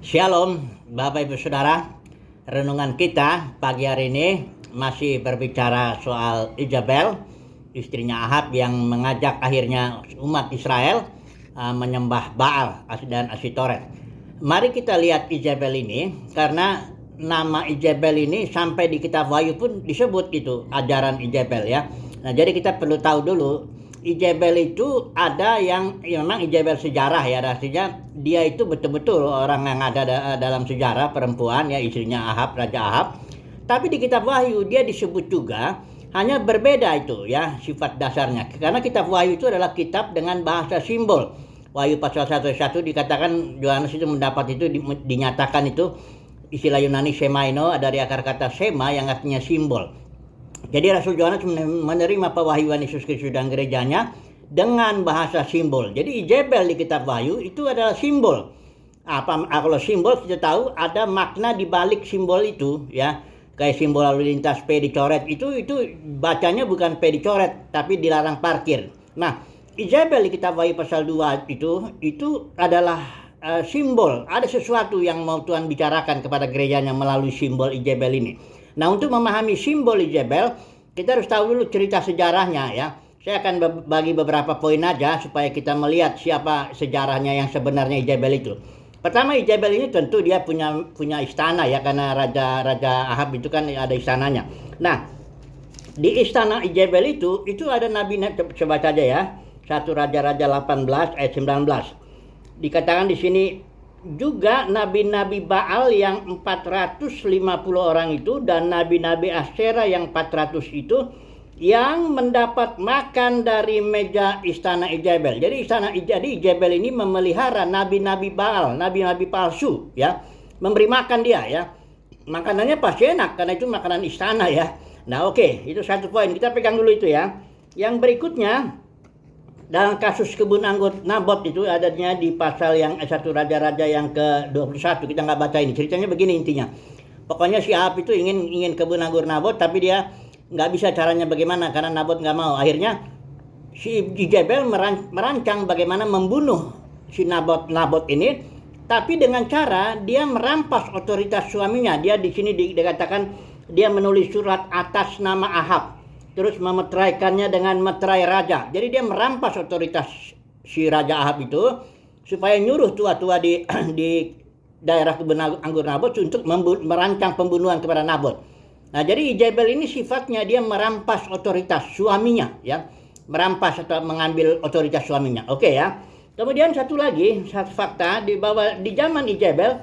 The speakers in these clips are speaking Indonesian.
Shalom Bapak Ibu Saudara. Renungan kita pagi hari ini masih berbicara soal Izabel, istrinya Ahab yang mengajak akhirnya umat Israel menyembah Baal dan Asitoret. Mari kita lihat Izabel ini, karena nama Izabel ini sampai di kitab Wahyu pun disebut itu ajaran Izabel ya. Nah, jadi kita perlu tahu dulu Izabel itu ada yang memang Izabel sejarah ya, artinya dia itu betul-betul orang yang ada dalam sejarah, perempuan ya, istrinya Ahab, Raja Ahab. Tapi di kitab Wahyu dia disebut juga, hanya berbeda itu ya sifat dasarnya. Karena kitab Wahyu itu adalah kitab dengan bahasa simbol. Wahyu pasal 1:1 dikatakan Yohanes itu mendapat itu dinyatakan itu istilah Yunani semaino dari akar kata sema yang artinya simbol. Jadi Rasul Yohanes menerima pewahyuan Yesus Kristus dan gerejanya dengan bahasa simbol. Jadi Izabel di kitab Wahyu itu adalah simbol. Kalau simbol kita tahu ada makna di balik simbol itu ya. Kayak simbol lalu lintas P dicoret itu bacanya bukan P dicoret tapi dilarang parkir. Nah, Izabel di kitab Wahyu pasal 2 itu adalah simbol. Ada sesuatu yang mau Tuhan bicarakan kepada gerejanya melalui simbol Izabel ini. Nah, untuk memahami simbol Izabel, kita harus tahu dulu cerita sejarahnya ya. Saya akan bagi beberapa poin aja supaya kita melihat siapa sejarahnya yang sebenarnya Izabel itu. Pertama, Izabel ini tentu dia punya istana ya, karena Raja Ahab itu kan ada istananya. Nah, di istana Izabel itu ada nabi, coba saja ya. 1 Raja-Raja 18 ayat 19. Dikatakan di sini juga nabi-nabi Baal yang 450 orang itu dan nabi-nabi Asyera yang 400 itu yang mendapat makan dari meja istana Izabel. Jadi Izabel ini memelihara nabi-nabi Baal, nabi-nabi palsu ya, memberi makan dia ya. Makanannya pasti enak karena itu makanan istana ya. Nah, oke, itu satu poin. Kita pegang dulu itu ya. Yang berikutnya, dalam kasus kebun anggur Nabot itu adanya di pasal yang 1 Raja-Raja yang ke-21. Kita nggak baca ini. Ceritanya begini intinya. Pokoknya si Ahab itu ingin kebun anggur Nabot, tapi dia nggak bisa caranya bagaimana karena Nabot nggak mau. Akhirnya si Izabel merancang bagaimana membunuh si Nabot ini, tapi dengan cara dia merampas otoritas suaminya. Dia di sini dikatakan dia menulis surat atas nama Ahab, terus memeteraikannya dengan meterai raja. Jadi dia merampas otoritas si Raja Ahab itu supaya nyuruh tua-tua di daerah kebun anggur Nabot untuk merancang pembunuhan kepada Nabot. Nah, jadi Izabel ini sifatnya dia merampas otoritas suaminya ya. Merampas atau mengambil otoritas suaminya. Oke ya. Kemudian satu fakta bahwa di zaman Izabel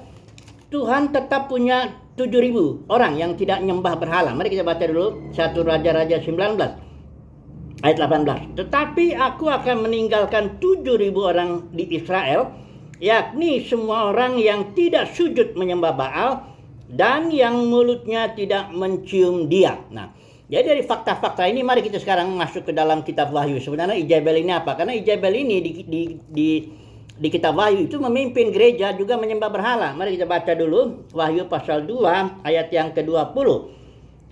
Tuhan tetap punya 7.000 orang yang tidak nyembah berhala. Mari kita baca dulu 1 Raja-Raja 19 ayat 18. Tetapi aku akan meninggalkan 7.000 orang di Israel, yakni semua orang yang tidak sujud menyembah Baal dan yang mulutnya tidak mencium dia. Nah, jadi dari fakta-fakta ini mari kita sekarang masuk ke dalam kitab Wahyu. Sebenarnya Izabel ini apa? Karena Izabel ini di kitab Wahyu itu memimpin gereja juga menyembah berhala. Mari kita baca dulu Wahyu pasal 2 ayat yang ke-20.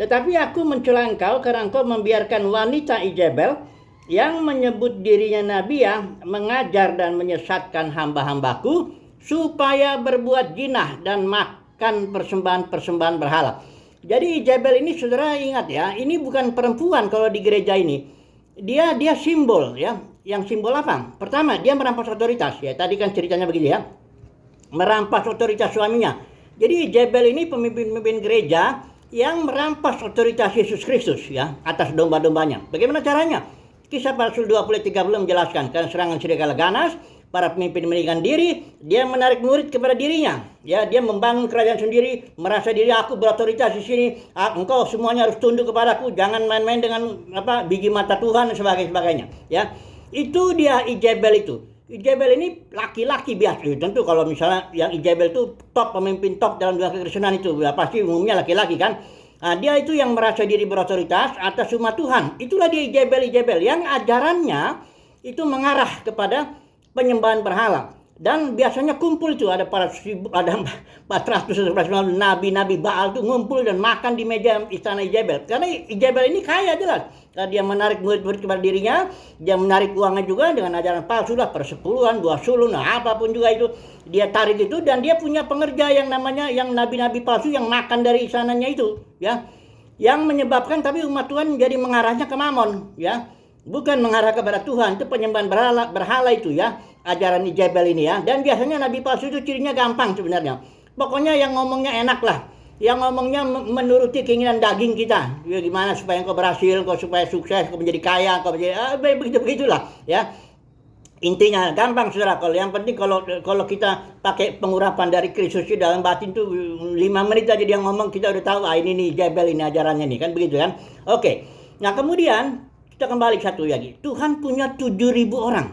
Tetapi aku mencela engkau karena engkau membiarkan wanita Izabel yang menyebut dirinya nabiah mengajar dan menyesatkan hamba-hambaku supaya berbuat jinah dan makan persembahan-persembahan berhala. Jadi Izabel ini saudara ingat ya, ini bukan perempuan kalau di gereja ini. Dia simbol ya. Yang simbol apa? Pertama, dia merampas otoritas ya. Tadi kan ceritanya begitu ya. Merampas otoritas suaminya. Jadi Izabel ini pemimpin gereja yang merampas otoritas Yesus Kristus ya atas domba-dombanya. Bagaimana caranya? Kisah Rasul 20:30 menjelaskan, karena serangan serigala ganas, para pemimpin melarikan diri, dia menarik murid kepada dirinya. Ya, dia membangun kerajaan sendiri, merasa diri aku berotoritas di sini. Engkau semuanya harus tunduk kepadaku, jangan main-main dengan biji mata Tuhan dan sebagainya. Ya. Itu dia Izabel itu. Izabel ini laki-laki biasa. Tentu kalau misalnya yang Izabel itu pemimpin top dalam dunia kekristenan itu pasti umumnya laki-laki kan. Nah, dia itu yang merasa diri berotoritas atas umat Tuhan. Itulah dia Izabel yang ajarannya itu mengarah kepada penyembahan berhala. Dan biasanya kumpul tuh ada 411 nabi-nabi Baal tuh ngumpul dan makan di meja istana Izebel. Karena Izebel ini kaya jelas. Karena dia menarik murid-murid kepada dirinya, dia menarik uangnya juga dengan ajaran palsu lah, persepuluhan, 2 sulung, apapun juga itu. Dia tarik itu dan dia punya pengerja yang namanya yang nabi-nabi palsu yang makan dari istananya itu, ya. Yang menyebabkan tapi umat Tuhan menjadi mengarahnya ke Mamon, ya. Bukan mengarah kepada Tuhan, itu penyembahan berhala itu ya, ajaran Izebel ini ya. Dan biasanya nabi palsu itu cirinya gampang sebenarnya. Pokoknya yang ngomongnya enak lah, yang ngomongnya menuruti keinginan daging kita. Ya gimana supaya engkau berhasil, engkau supaya sukses, engkau menjadi kaya, engkau menjadi begitulah ya. Intinya gampang saudara. Kalau yang penting kalau kita pakai pengurapan dari Kristus dalam batin tuh 5 menit aja dia ngomong kita udah tahu ini nih Izebel ini ajarannya nih kan begitu kan. Oke. Nah kemudian kita kembali satu lagi. Tuhan punya 7.000 orang.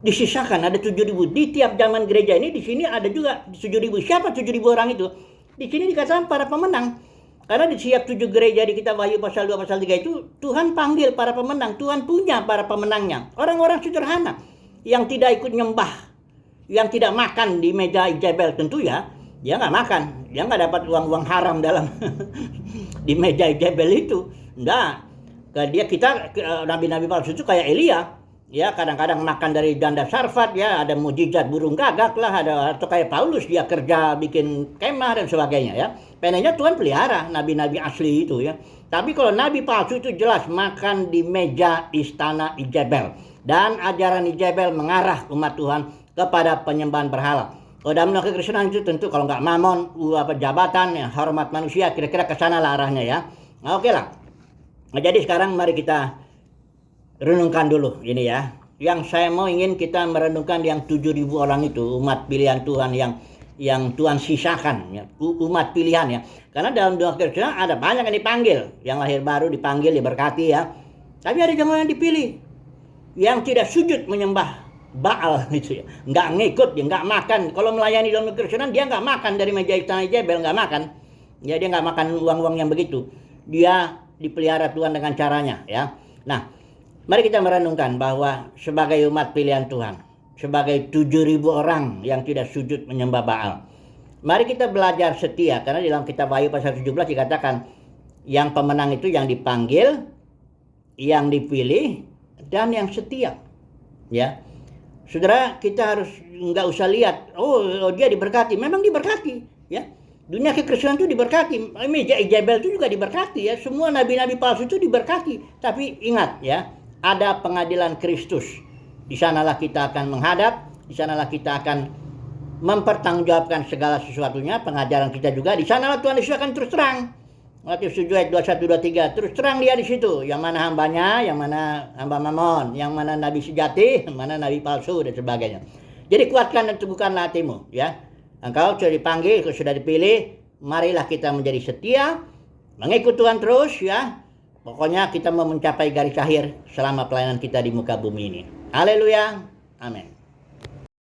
Disisakan ada 7.000 di tiap zaman gereja ini. Di sini ada juga 7.000. Siapa 7.000 orang itu? Di sini dikatakan para pemenang. Karena di setiap 7 gereja di kitab Wahyu pasal 2 pasal 3 itu Tuhan panggil para pemenang. Tuhan punya para pemenangnya. Orang-orang sederhana yang tidak ikut nyembah, yang tidak makan di meja Izebel tentu ya. Dia nggak makan, dia nggak dapat uang-uang haram dalam di meja Izebel itu. Enggak. Kita nabi-nabi palsu itu kayak Elia, ya kadang-kadang makan dari janda Sarfat, ya ada mujizat burung gagak lah, atau kayak Paulus dia kerja bikin kemah dan sebagainya ya. Pengennya Tuhan pelihara nabi-nabi asli itu ya. Tapi kalau nabi palsu itu jelas makan di meja istana Izebel dan ajaran Izebel mengarah umat Tuhan kepada penyembahan berhala. Kalau dalam kekristenan itu tentu kalau nggak mamon, jabatan, ya, hormat manusia, kira-kira ke sana lah arahnya ya. Nah, oke lah. Nah, jadi sekarang mari kita renungkan dulu ini ya. Yang saya mau ingin kita merenungkan yang 7.000 orang itu, umat pilihan Tuhan yang Tuhan sisakan ya, umat pilihan ya. Karena dalam doa Kristen ada banyak yang dipanggil, yang lahir baru dipanggil, diberkati ya. Tapi ada jemaat yang dipilih yang tidak sujud menyembah Baal gitu ya. Nggak ngikut, dia nggak makan. Kalau melayani dalam kekristenan dia nggak makan dari meja istana Izebel, nggak makan. Ya dia nggak makan uang-uang yang begitu. Dia dipelihara Tuhan dengan caranya ya. Nah, mari kita merenungkan bahwa sebagai umat pilihan Tuhan, sebagai 7.000 orang yang tidak sujud menyembah Baal, mari kita belajar setia. Karena di dalam kitab Wahyu pasal 17 dikatakan yang pemenang itu yang dipanggil, yang dipilih, dan yang setia ya. Saudara, kita harus nggak usah lihat oh dia diberkati, memang diberkati ya. Dunia kekristenan itu diberkati, meja Izebel itu juga diberkati ya. Semua nabi-nabi palsu itu diberkati. Tapi ingat ya, ada pengadilan Kristus. Di sanalah kita akan menghadap, di sanalah kita akan mempertanggungjawabkan segala sesuatunya, pengajaran kita juga. Di sanalah Tuhan Yesus akan terus terang. Matius 7 ayat 21 23, terus terang dia di situ. Yang mana hambanya, yang mana hamba Mamon, yang mana nabi sejati, yang mana nabi palsu dan sebagainya. Jadi kuatkan dan teguhkanlah hatimu ya. Engkau sudah dipanggil, engkau sudah dipilih, marilah kita menjadi setia, mengikut Tuhan terus ya. Pokoknya kita mau mencapai garis akhir selama pelayanan kita di muka bumi ini. Haleluya. Amin.